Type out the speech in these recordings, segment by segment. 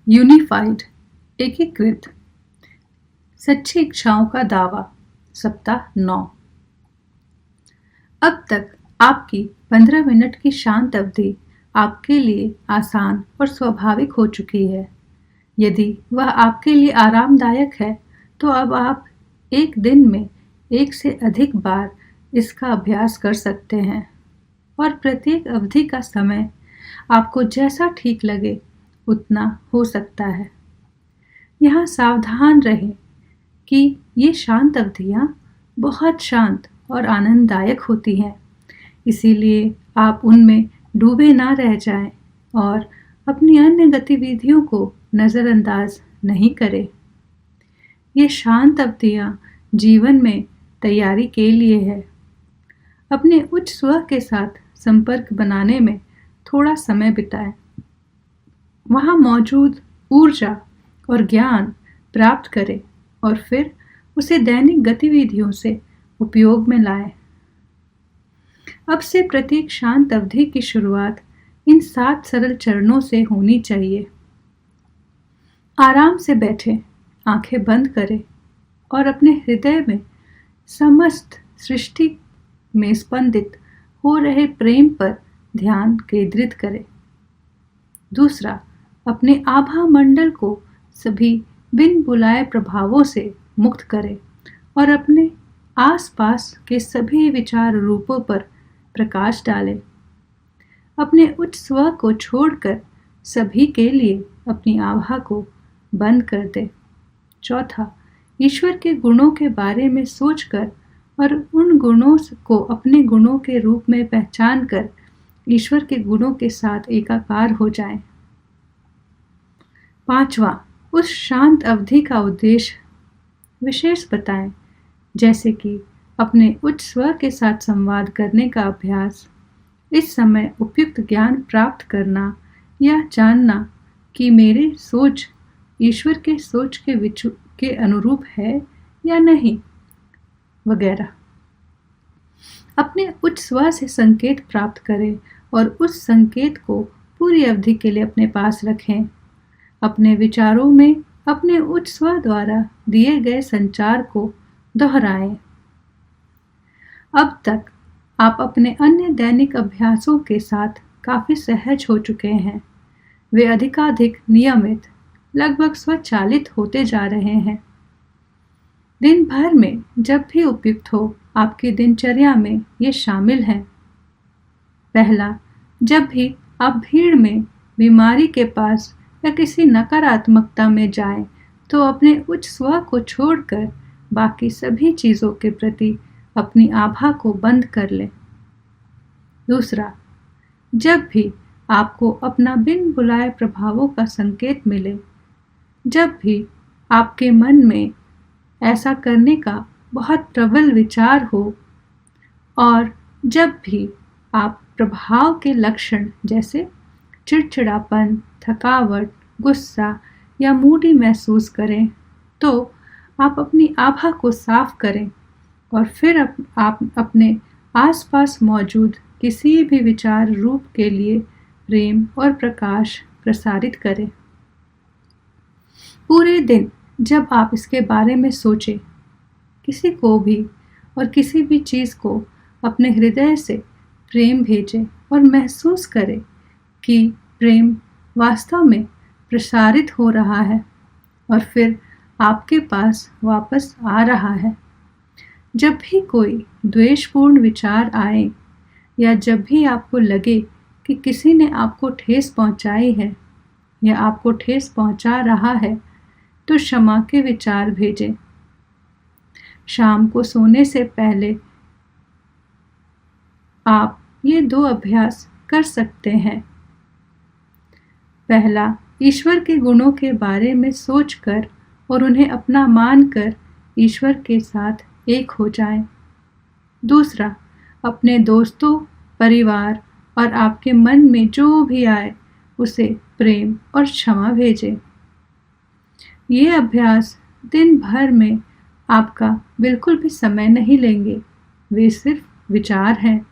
Unified एकीकृत सच्ची इच्छाओं का दावा सप्ताह 9। अब तक आपकी 15 मिनट की शांत अवधि आपके लिए आसान और स्वाभाविक हो चुकी है। यदि वह आपके लिए आरामदायक है तो अब आप एक दिन में 1 से अधिक बार इसका अभ्यास कर सकते हैं और प्रत्येक अवधि का समय आपको जैसा ठीक लगे उतना हो सकता है। यहाँ सावधान रहें कि ये शांत अवधियाँ बहुत शांत और आनंददायक होती हैं, इसीलिए आप उनमें डूबे ना रह जाएं और अपनी अन्य गतिविधियों को नज़रअंदाज नहीं करें। ये शांत अवधियाँ जीवन में तैयारी के लिए है। अपने उच्च स्व के साथ संपर्क बनाने में थोड़ा समय बिताएं। वहाँ मौजूद ऊर्जा और ज्ञान प्राप्त करें और फिर उसे दैनिक गतिविधियों से उपयोग में लाएं। अब से प्रत्येक शांत अवधि की शुरुआत इन 7 सरल चरणों से होनी चाहिए। आराम से बैठें, आंखें बंद करें और अपने हृदय में समस्त सृष्टि में स्पंदित हो रहे प्रेम पर ध्यान केंद्रित करें। दूसरा, अपने आभा मंडल को सभी बिन बुलाए प्रभावों से मुक्त करें और अपने आसपास के सभी विचार रूपों पर प्रकाश डालें। अपने उच्च स्व को छोड़कर सभी के लिए अपनी आभा को बंद कर दें। चौथा, ईश्वर के गुणों के बारे में सोचकर और उन गुणों को अपने गुणों के रूप में पहचान कर ईश्वर के गुणों के साथ एकाकार हो जाएं। पांचवा, उस शांत अवधि का उद्देश्य विशेष बताएं, जैसे कि अपने उच्च स्व के साथ संवाद करने का अभ्यास, इस समय उपयुक्त ज्ञान प्राप्त करना या जानना कि मेरी सोच ईश्वर के सोच के अनुरूप है या नहीं, वगैरह। अपने उच्च स्व से संकेत प्राप्त करें और उस संकेत को पूरी अवधि के लिए अपने पास रखें। अपने विचारों में अपने उच्च स्व द्वारा दिए गए संचार को दोहराएं। अब तक आप अपने अन्य दैनिक अभ्यासों के साथ काफी सहज हो चुके हैं। वे अधिकाधिक नियमित, लगभग स्वचालित होते जा रहे हैं। दिन भर में जब भी उपयुक्त हो, आपकी दिनचर्या में ये शामिल हैं। पहला, जब भी आप भीड़ में, बीमारी के पास या किसी नकारात्मकता में जाएं, तो अपने उच्च स्व को छोड़कर बाकी सभी चीज़ों के प्रति अपनी आभा को बंद कर लें। दूसरा, जब भी आपको अपना बिन बुलाए प्रभावों का संकेत मिले, जब भी आपके मन में ऐसा करने का बहुत प्रबल विचार हो और जब भी आप प्रभाव के लक्षण जैसे चिड़चिड़ापन, थकावट, गुस्सा या मूडी महसूस करें, तो आप अपनी आभा को साफ करें और फिर आप अपने आसपास मौजूद किसी भी विचार रूप के लिए प्रेम और प्रकाश प्रसारित करें। पूरे दिन जब आप इसके बारे में सोचें, किसी को भी और किसी भी चीज़ को अपने हृदय से प्रेम भेजें और महसूस करें कि प्रेम वास्तव में प्रसारित हो रहा है और फिर आपके पास वापस आ रहा है। जब भी कोई द्वेषपूर्ण विचार आए या जब भी आपको लगे कि किसी ने आपको ठेस पहुंचाई है या आपको ठेस पहुंचा रहा है, तो क्षमा के विचार भेजें। शाम को सोने से पहले आप ये 2 अभ्यास कर सकते हैं। पहला, ईश्वर के गुणों के बारे में सोचकर और उन्हें अपना मानकर ईश्वर के साथ एक हो जाएं। दूसरा, अपने दोस्तों, परिवार और आपके मन में जो भी आए उसे प्रेम और क्षमा भेजें। ये अभ्यास दिन भर में आपका बिल्कुल भी समय नहीं लेंगे, वे सिर्फ विचार हैं।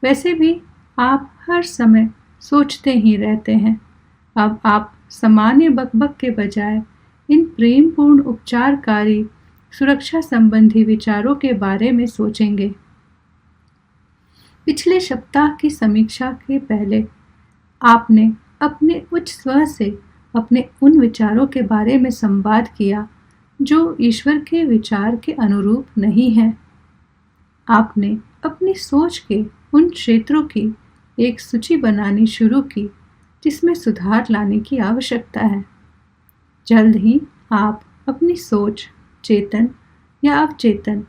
वैसे भी आप हर समय सोचते ही रहते हैं। अब आप सामान्य बकबक के बजाय इन प्रेमपूर्ण उपचारकारी सुरक्षा संबंधी विचारों के बारे में सोचेंगे। पिछले सप्ताह की समीक्षा के पहले आपने अपने उच्च स्व से अपने उन विचारों के बारे में संवाद किया जो ईश्वर के विचार के अनुरूप नहीं हैं। आपने अपनी सोच के उन क्षेत्रों की एक सूची बनानी शुरू की जिसमें सुधार लाने की आवश्यकता है। जल्द ही आप अपनी सोच, चेतन या अवचेतन,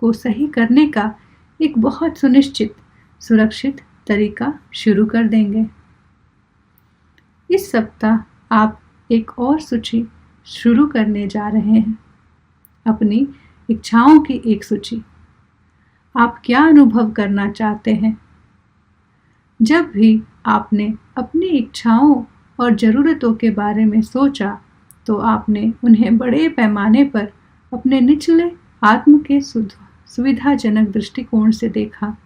को सही करने का एक बहुत सुनिश्चित, सुरक्षित तरीका शुरू कर देंगे। इस सप्ताह आप एक और सूची शुरू करने जा रहे हैं, अपनी इच्छाओं की एक सूची। आप क्या अनुभव करना चाहते हैं? जब भी आपने अपनी इच्छाओं और ज़रूरतों के बारे में सोचा तो आपने उन्हें बड़े पैमाने पर अपने निचले आत्म के सुविधाजनक दृष्टिकोण से देखा।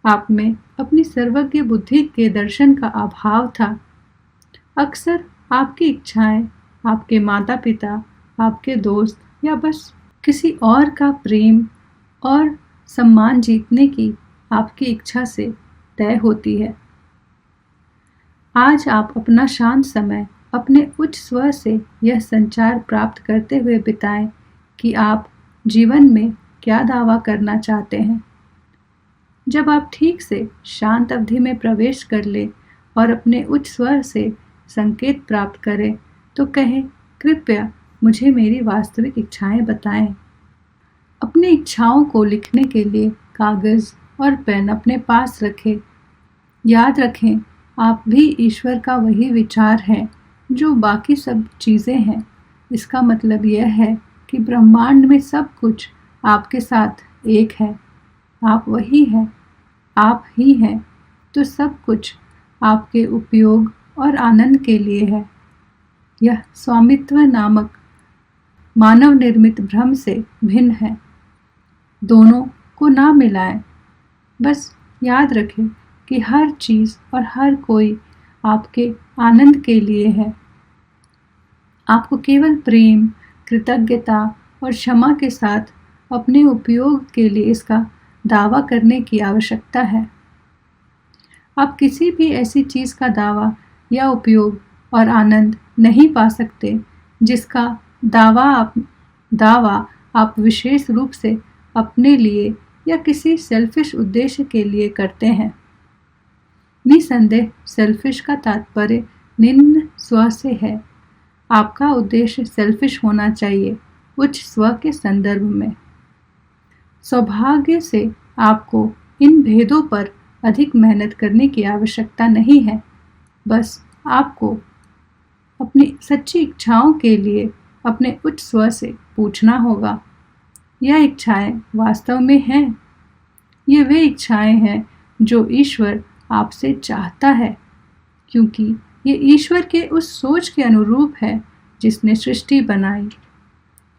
आप में अपनी सर्वज्ञ बुद्धि के दर्शन का अभाव था। अक्सर आपकी इच्छाएं आपके माता पिता, आपके दोस्त या बस किसी और का प्रेम और सम्मान जीतने की आपकी इच्छा से तय होती है। आज आप अपना शांत समय अपने उच्च स्व से यह संचार प्राप्त करते हुए बिताएं कि आप जीवन में क्या दावा करना चाहते हैं। जब आप ठीक से शांत अवधि में प्रवेश कर ले और अपने उच्च स्व से संकेत प्राप्त करें तो कहें, कृपया मुझे मेरी वास्तविक इच्छाएं बताएं। अपनी इच्छाओं को लिखने के लिए कागज़ और पेन अपने पास रखें। याद रखें, आप भी ईश्वर का वही विचार है जो बाकी सब चीज़ें हैं। इसका मतलब यह है कि ब्रह्मांड में सब कुछ आपके साथ एक है। आप वही हैं, आप ही हैं, तो सब कुछ आपके उपयोग और आनंद के लिए है। यह स्वामित्व नामक मानव निर्मित भ्रम से भिन्न है। दोनों को ना मिलाएं। बस याद रखें कि हर चीज़ और हर कोई आपके आनंद के लिए है। आपको केवल प्रेम, कृतज्ञता और क्षमा के साथ अपने उपयोग के लिए इसका दावा करने की आवश्यकता है। आप किसी भी ऐसी चीज़ का दावा या उपयोग और आनंद नहीं पा सकते जिसका दावा आप विशेष रूप से अपने लिए या किसी सेल्फिश उद्देश्य के लिए करते हैं। निसंदेह सेल्फिश का तात्पर्य निम्न स्व से है। आपका उद्देश्य सेल्फिश होना चाहिए उच्च स्व के संदर्भ में। सौभाग्य से आपको इन भेदों पर अधिक मेहनत करने की आवश्यकता नहीं है। बस आपको अपनी सच्ची इच्छाओं के लिए अपने उच्च स्व से पूछना होगा, यह इच्छाएं वास्तव में हैं? ये वे इच्छाएं हैं जो ईश्वर आपसे चाहता है, क्योंकि ये ईश्वर के उस सोच के अनुरूप है जिसने सृष्टि बनाई।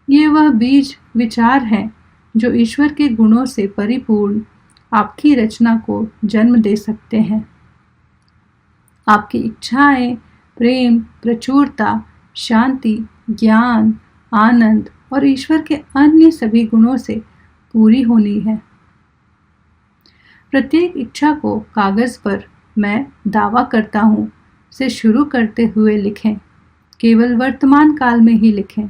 ये वह बीज विचार हैं जो ईश्वर के गुणों से परिपूर्ण आपकी रचना को जन्म दे सकते हैं। आपकी इच्छाएं प्रेम, प्रचुरता, शांति, ज्ञान, आनंद और ईश्वर के अन्य सभी गुणों से पूरी होनी है। प्रत्येक इच्छा को कागज पर मैं दावा करता हूँ से शुरू करते हुए लिखें। केवल वर्तमान काल में ही लिखें।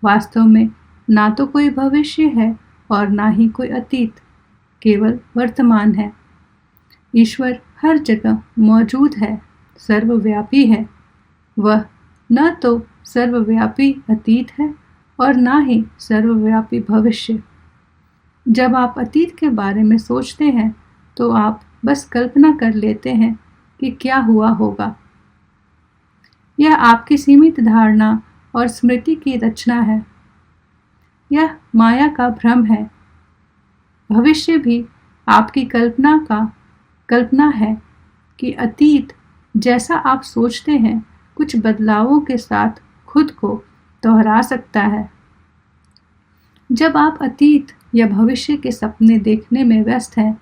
वास्तव में ना तो कोई भविष्य है और ना ही कोई अतीत, केवल वर्तमान है। ईश्वर हर जगह मौजूद है, सर्वव्यापी है। वह न तो सर्वव्यापी अतीत है और ना ही सर्वव्यापी भविष्य। जब आप अतीत के बारे में सोचते हैं तो आप बस कल्पना कर लेते हैं कि क्या हुआ होगा। यह आपकी सीमित धारणा और स्मृति की रचना है। यह माया का भ्रम है। भविष्य भी आपकी कल्पना है कि अतीत जैसा आप सोचते हैं कुछ बदलावों के साथ खुद को दोहरा सकता है। जब आप अतीत या भविष्य के सपने देखने में व्यस्त हैं,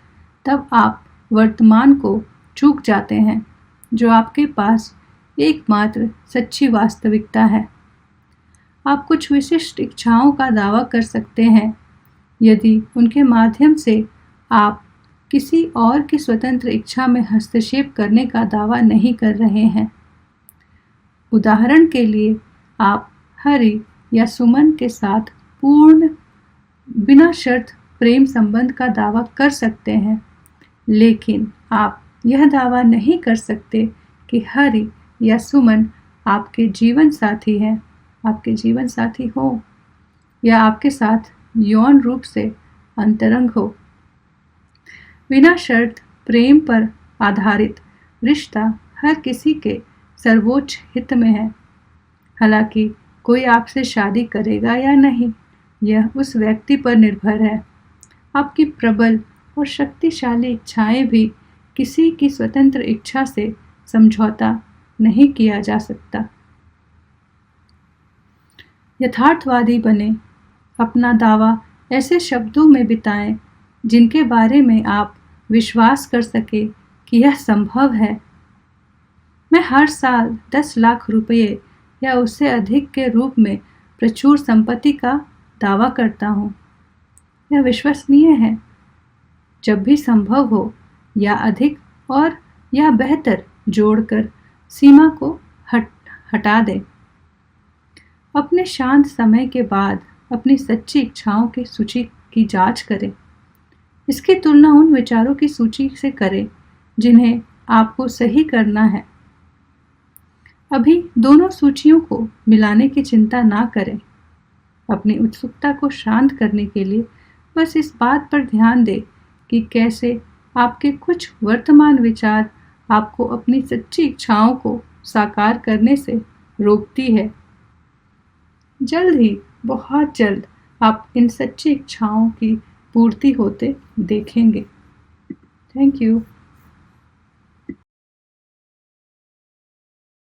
तब आप वर्तमान को चूक जाते हैं, जो आपके पास एकमात्र सच्ची वास्तविकता है। आप कुछ विशिष्ट इच्छाओं का दावा कर सकते हैं यदि उनके माध्यम से आप किसी और की स्वतंत्र इच्छा में हस्तक्षेप करने का दावा नहीं कर रहे हैं। उदाहरण के लिए, आप हरि या सुमन के साथ पूर्ण बिना शर्त प्रेम संबंध का दावा कर सकते हैं, लेकिन आप यह दावा नहीं कर सकते कि हरि या सुमन आपके जीवन साथी हैं, आपके जीवन साथी हो या आपके साथ यौन रूप से अंतरंग हो। बिना शर्त प्रेम पर आधारित रिश्ता हर किसी के सर्वोच्च हित में है। हालांकि कोई आपसे शादी करेगा या नहीं, यह उस व्यक्ति पर निर्भर है। आपकी प्रबल और शक्तिशाली इच्छाएं भी किसी की स्वतंत्र इच्छा से समझौता नहीं किया जा सकता। यथार्थवादी बने, अपना दावा ऐसे शब्दों में बिताएं जिनके बारे में आप विश्वास कर सके कि यह संभव है। मैं हर साल 10 लाख रुपये या उससे अधिक के रूप में प्रचुर संपत्ति का दावा करता हूँ। यह विश्वसनीय है। जब भी संभव हो या अधिक और या बेहतर जोड़कर सीमा को हटा दें। अपने शांत समय के बाद अपनी सच्ची इच्छाओं की सूची की जांच करें। इसकी तुलना उन विचारों की सूची से करें जिन्हें आपको सही करना है। अभी दोनों सूचियों को मिलाने की चिंता ना करें। अपनी उत्सुकता को शांत करने के लिए बस इस बात पर ध्यान दें कि कैसे आपके कुछ वर्तमान विचार आपको अपनी सच्ची इच्छाओं को साकार करने से रोकती है। जल्द ही, बहुत जल्द आप इन सच्ची इच्छाओं की पूर्ति होते देखेंगे। Thank you.